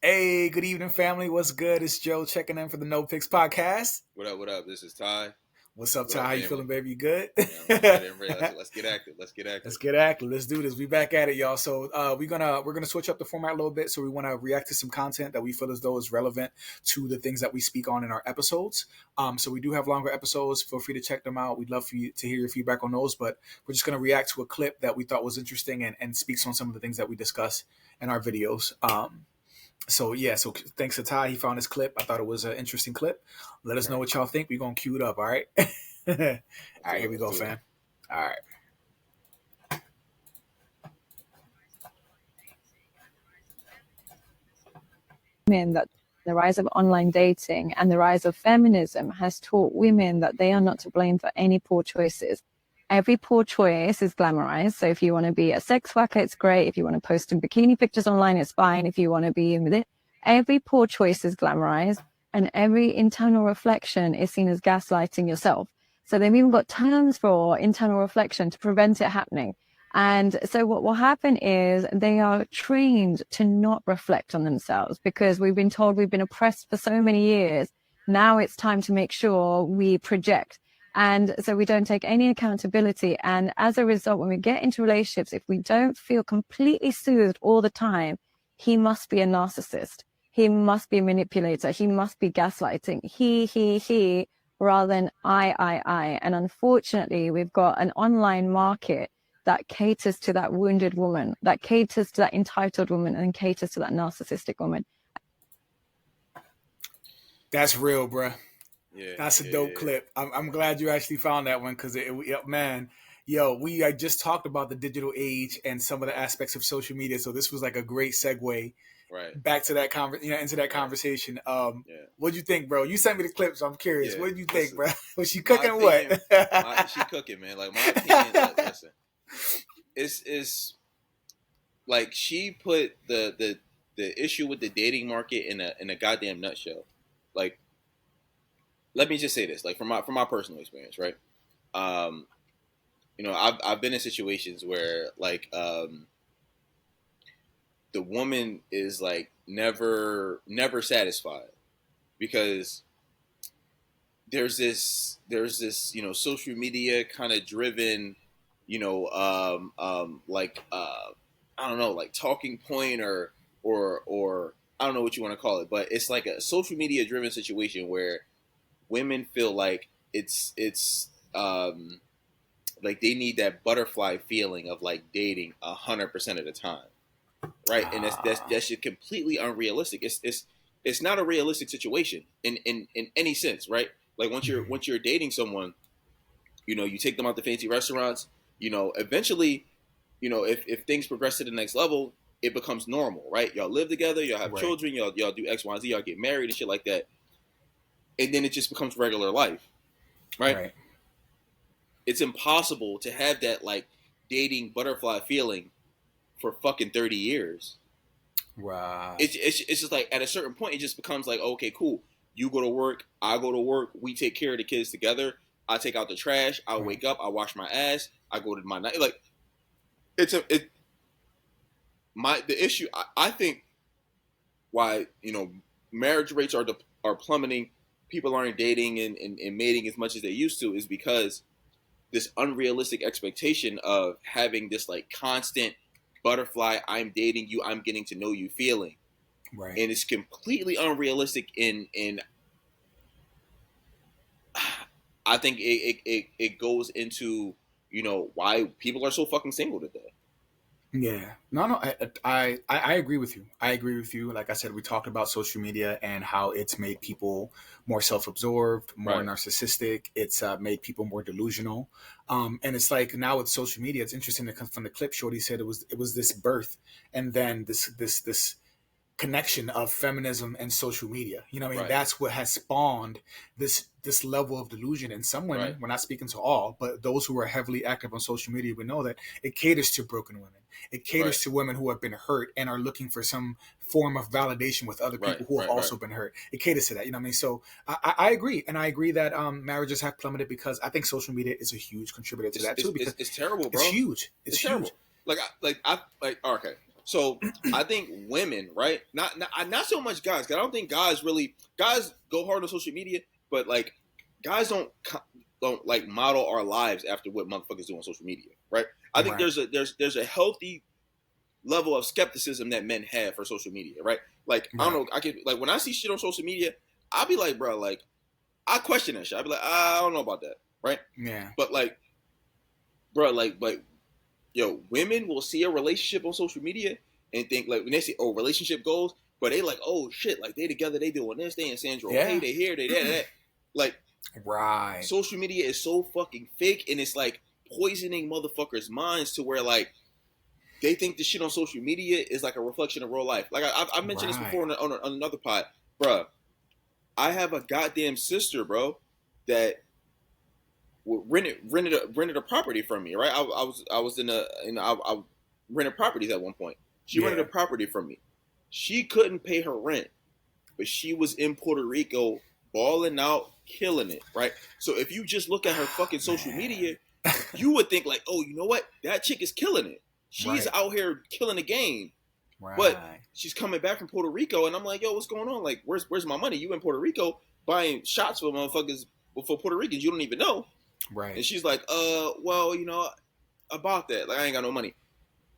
Hey, good evening, family. What's good? It's Joe checking in for the No Picks podcast. What up? What up? This is Ty. What's up, What Ty? up, How you family? feeling, baby? You good? Yeah, I'm ready. I'm ready. Let's get active. Let's get active. Let's get active. Let's do this. We back at it, y'all. So we're gonna switch up the format a little bit. So we want to react to some content that we feel as though is relevant to the things that we speak on in our episodes. So we do have longer episodes. Feel free to check them out. We'd love for you to hear your feedback on those. But we're just gonna react to a clip that we thought was interesting and speaks on some of the things that we discuss in our videos. So thanks to Ty, he found this clip. I thought it was an interesting clip. Let us know what y'all think. We're gonna cue it up, all right? All right, here we go, fam. All right. Women that the rise of online dating and the rise of feminism has taught women that they are not to blame for any poor choices. Every poor choice is glamorized. So if you want to be a sex worker, it's great. If you want to post some bikini pictures online, it's fine. If you want to be in with it, every poor choice is glamorized, and every internal reflection is seen as gaslighting yourself. So they've even got terms for internal reflection to prevent it happening. And so what will happen is they are trained to not reflect on themselves because we've been told we've been oppressed for so many years. Now it's time to make sure we project. And so we don't take any accountability. And as a result, when we get into relationships, if we don't feel completely soothed all the time, he must be a narcissist. He must be a manipulator. He must be gaslighting. He, rather than I. And unfortunately, we've got an online market that caters to that wounded woman, that caters to that entitled woman, and caters to that narcissistic woman. That's real, bruh. Yeah, That's a dope clip. I'm glad you actually found that one because man, we just talked about the digital age and some of the aspects of social media. So this was like a great segue back to that into that conversation. What'd you think, bro? You sent me the clip, so I'm curious. What did you think, bro? Was she cooking opinion, what? She cooking, man. Like my opinion, listen, it's like she put the issue with the dating market in a goddamn nutshell. Like, let me just say this, like from my personal experience, right? I've been in situations where like the woman is like never satisfied because there's this social media kind of driven I don't know, like talking point or I don't know what you want to call it, but it's like a social media driven situation where women feel like it's like they need that butterfly feeling of like dating 100% of the time, right? And that's just completely unrealistic. It's not a realistic situation in any sense, right? Like once you're dating someone, you take them out to fancy restaurants, eventually, if things progress to the next level, it becomes normal, right? Y'all live together, y'all have children, y'all do X, Y, and Z, y'all get married and shit like that. And then it just becomes regular life, right? It's impossible to have that like dating butterfly feeling for fucking 30 years. Wow. It's just like at a certain point, it just becomes like, okay, cool. You go to work, I go to work, we take care of the kids together. I take out the trash, I wake up, I wash my ass, I go to my night. Like, the issue, I think why, marriage rates are plummeting, people aren't dating and mating as much as they used to is because this unrealistic expectation of having this like constant butterfly, I'm dating you, I'm getting to know you feeling. Right. And it's completely unrealistic in I think it goes into, why people are so fucking single today. Yeah, no, I agree with you. I agree with you. Like I said, we talked about social media and how it's made people more self-absorbed, more narcissistic. It's made people more delusional. And it's like now with social media, it's interesting that from the clip, Shorty said it was this birth, and then this connection of feminism and social media. You know what I mean? That's what has spawned this level of delusion in some women. We're not speaking to all, but those who are heavily active on social media, we know that it caters to broken women. It caters to women who have been hurt and are looking for some form of validation with other people who have also been hurt. It caters to that. You know what I mean? So I agree. And I agree that marriages have plummeted because I think social media is a huge contributor to that too. Because it's terrible, bro. It's huge. It's huge. Terrible. Okay. So I think women, right? Not so much guys. 'Cause I don't think guys go hard on social media, but like guys don't like model our lives after what motherfuckers do on social media, right? I think Right. there's a healthy level of skepticism that men have for social media, right? Like I don't Right. know, I can like when I see shit on social media, I'll be like, bro, like I question that shit. I'll be like, I don't know about that, right? Yeah. But like, bro, like, but yo, women will see a relationship on social media and think like when they see relationship goals, but they like, oh shit, like they together, they doing this, they in Sandra, Yeah. hey, they here, they there, that. Like Right. social media is so fucking fake, and it's like poisoning motherfuckers' minds to where like they think the shit on social media is like a reflection of real life. Like I've mentioned this Right. before on another pod, bro. I have a goddamn sister, bro, that rented a property from me. Right, I was I rented properties at one point. She rented Yeah. a property from me. She couldn't pay her rent, but she was in Puerto Rico balling out, killing it. Right. So if you just look at her fucking social media, you would think like, oh, you know what? That chick is killing it. She's Right. out here killing the game. But Right. she's coming back from Puerto Rico, and I'm like, yo, what's going on? Like, where's my money? You in Puerto Rico buying shots for motherfuckers for Puerto Ricans you don't even know. Right. And she's like, well, you know, about that. Like, I ain't got no money.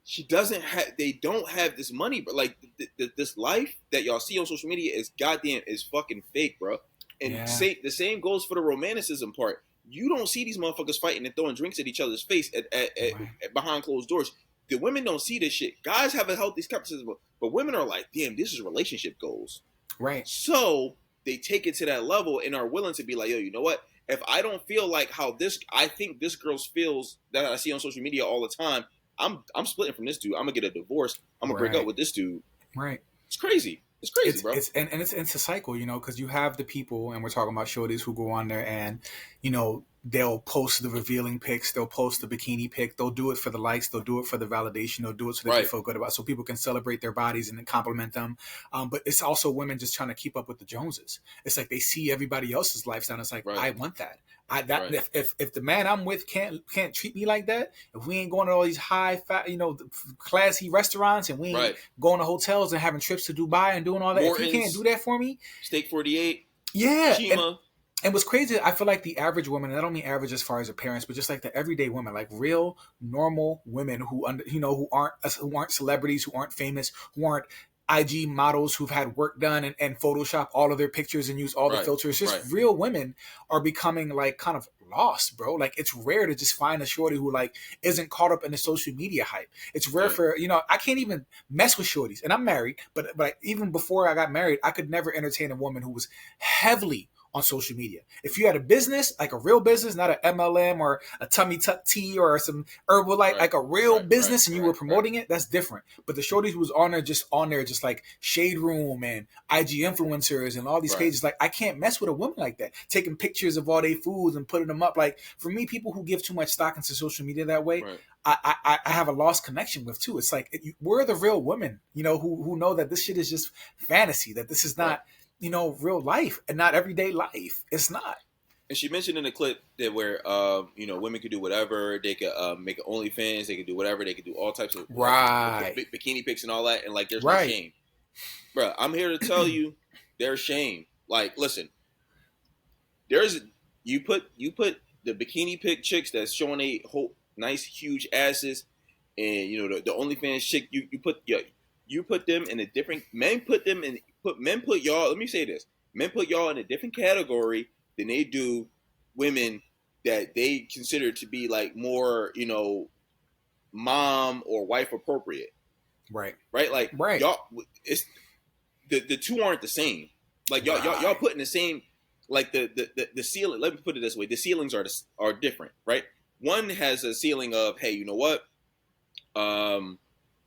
She doesn't have. They don't have this money, but like this life that y'all see on social media is fucking fake, bro. And Yeah. the same goes for the romanticism part. You don't see these motherfuckers fighting and throwing drinks at each other's face at behind closed doors. The women don't see this shit. Guys have a healthy skepticism, but women are like, damn, this is relationship goals. Right. So they take it to that level and are willing to be like, yo, you know what? If I don't feel like how I think this girl feels that I see on social media all the time, I'm splitting from this dude. I'm gonna get a divorce. I'm gonna break up with this dude. Right. It's crazy. It's crazy, bro. It's a cycle, you know, because you have the people, and we're talking about shorties who go on there and, you know, they'll post the revealing pics, they'll post the bikini pic, they'll do it for the likes, they'll do it for the validation, they'll do it so they can feel good about, so people can celebrate their bodies and then compliment them. But it's also women just trying to keep up with the Joneses. It's like they see everybody else's lifestyle. And it's like, I want that. If the man I'm with can't treat me like that, if we ain't going to all these high fat, you know, classy restaurants, and we ain't going to hotels and having trips to Dubai and doing all that, Morton's, if he can't do that for me, Steak 48, yeah, Chima. And what's crazy, I feel like the average woman, and I don't mean average as far as her parents, but just like the everyday women, like real normal women who who aren't celebrities, who aren't famous, who aren't IG models who've had work done and Photoshop all of their pictures and use all the filters. Just real women are becoming like kind of lost, bro. Like it's rare to just find a shorty who like isn't caught up in the social media hype. It's rare for, you know, I can't even mess with shorties, and I'm married, but even before I got married, I could never entertain a woman who was heavily on social media. If you had a business, like a real business, not an MLM or a tummy tuck tea or some Herbalife, like a real business, and you were promoting it, that's different. But the shorties who was on there just like Shade Room and IG influencers and all these pages, like I can't mess with a woman like that. Taking pictures of all their foods and putting them up. Like for me, people who give too much stock into social media that way, I have a lost connection with too. It's like, we're the real women, you know, who know that this shit is just fantasy, that this is not, you know, real life and not everyday life. It's not. And she mentioned in the clip that where you know, women could do whatever. They could make an OnlyFans. They could do whatever. They could do all types of bikini pics and all that. And like, there's no shame, bro. I'm here to tell you, there's shame. Like, listen, you put the bikini pic chicks that's showing a whole nice huge asses, and you know the OnlyFans chick. You put them in a different. Men put y'all. Let me say this. Men put y'all in a different category than they do women that they consider to be like more, you know, mom or wife appropriate. Right. Like y'all, it's the two aren't the same. Like y'all putting the same, like the ceiling. Let me put it this way: the ceilings are different, right? One has a ceiling of, hey, you know what?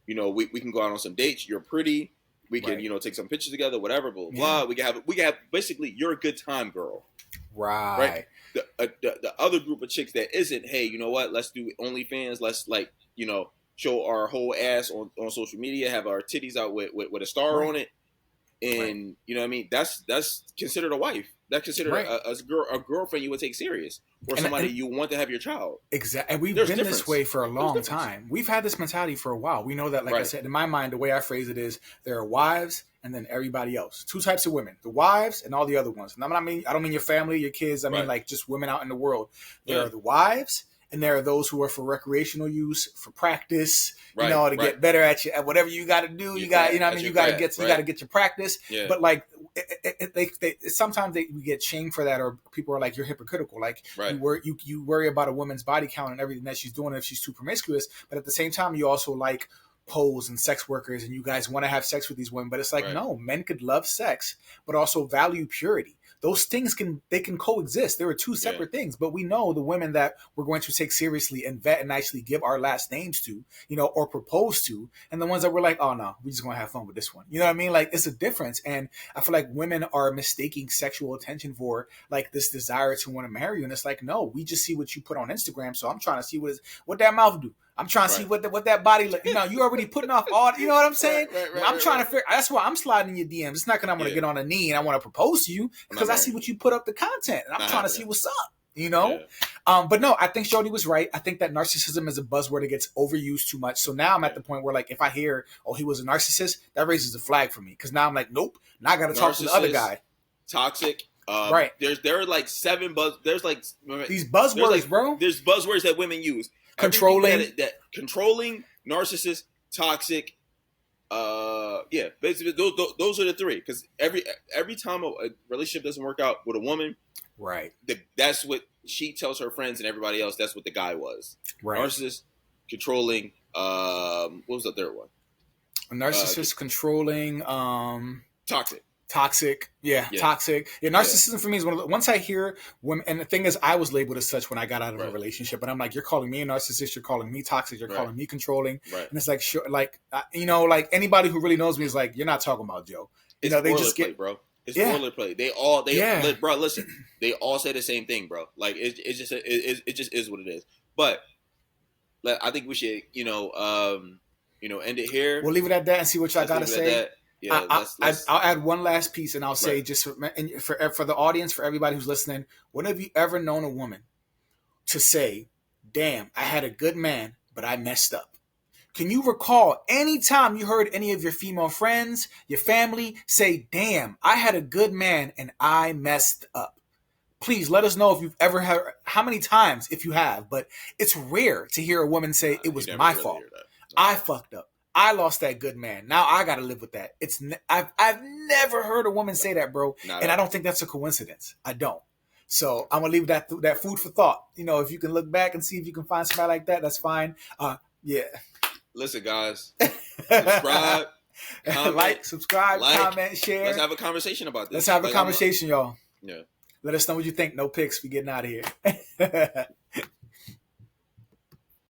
You know, we can go out on some dates. You're pretty. We can, you know, take some pictures together, whatever, blah, blah, blah. We can have basically, you're a good time girl. Right. The other group of chicks that isn't, hey, you know what? Let's do OnlyFans. Let's, like, you know, show our whole ass on social media, have our titties out with a star on it. And you know what I mean? That's considered a wife. That's considered a girlfriend you would take serious, or somebody you want to have your child. Exactly. And we've been this way for a long time. We've had this mentality for a while. We know that, like I said, in my mind, the way I phrase it is there are wives and then everybody else. Two types of women: the wives and all the other ones. And I don't mean your family, your kids. I mean like just women out in the world. There are the wives. And there are those who are for recreational use, for practice, to get better at whatever you got to do. You got, you got to get your practice. Yeah. But like, sometimes we get shamed for that, or people are like, you're hypocritical. Like you worry about a woman's body count and everything that she's doing if she's too promiscuous. But at the same time, you also like poles and sex workers, and you guys want to have sex with these women. But it's like, no, men could love sex, but also value purity. Those things can coexist. There are two separate things, but we know the women that we're going to take seriously and vet and actually give our last names to, or propose to, and the ones that we're like, oh no, we're just going to have fun with this one. You know what I mean? Like, it's a difference. And I feel like women are mistaking sexual attention for like this desire to want to marry you. And it's like, no, we just see what you put on Instagram. So I'm trying to see what that mouth do. I'm trying to see what that body look. You already putting off all. You know what I'm saying? I'm trying to figure. That's why I'm sliding in your DMs. It's not because I'm going to get on a knee and I want to propose to you, because I see what you put up the content and I'm trying to see what's up. But no, I think Shorty was right. I think that narcissism is a buzzword that gets overused too much. So now I'm at the point where, like, if I hear, oh, he was a narcissist, that raises a flag for me, because now I'm like, nope. Now I got to talk to the other guy. Toxic. There are like 7 There's like these buzzwords, bro. There's buzzwords that women use. Controlling, controlling, narcissist, toxic. Basically those are the 3. Because every time a relationship doesn't work out with a woman, that's what she tells her friends and everybody else. That's what the guy was. Narcissist, controlling. What was the third one? A narcissist, controlling, toxic. Toxic. Toxic. Yeah, narcissism for me is one of the, once I hear women, and the thing is, I was labeled as such when I got out of a relationship, but I'm like, you're calling me a narcissist, you're calling me toxic, you're calling me controlling. And it's like, sure, like, like anybody who really knows me is like, you're not talking about Joe. They just get, bro. It's boilerplate. Bro, listen, they all say the same thing, bro. Like, it just is what it is. But I think we should, end it here. We'll leave it at that and see what y'all got to say. Yeah, I'll add one last piece, and I'll say just for the audience, for everybody who's listening, when have you ever known a woman to say, damn, I had a good man, but I messed up? Can you recall any time you heard any of your female friends, your family say, damn, I had a good man and I messed up? Please let us know if you've ever heard, how many times, if you have, but it's rare to hear a woman say, it was my fault. I fucked up. I lost that good man. Now I got to live with that. I've never heard a woman say that, bro. And I don't think that's a coincidence. I don't. So I'm going to leave that food for thought. If you can look back and see if you can find somebody like that, that's fine. Listen, guys, subscribe, comment, subscribe, comment, share. Let's have a conversation about this. Let's have a conversation, y'all. Yeah. Let us know what you think. No pics. We getting out of here.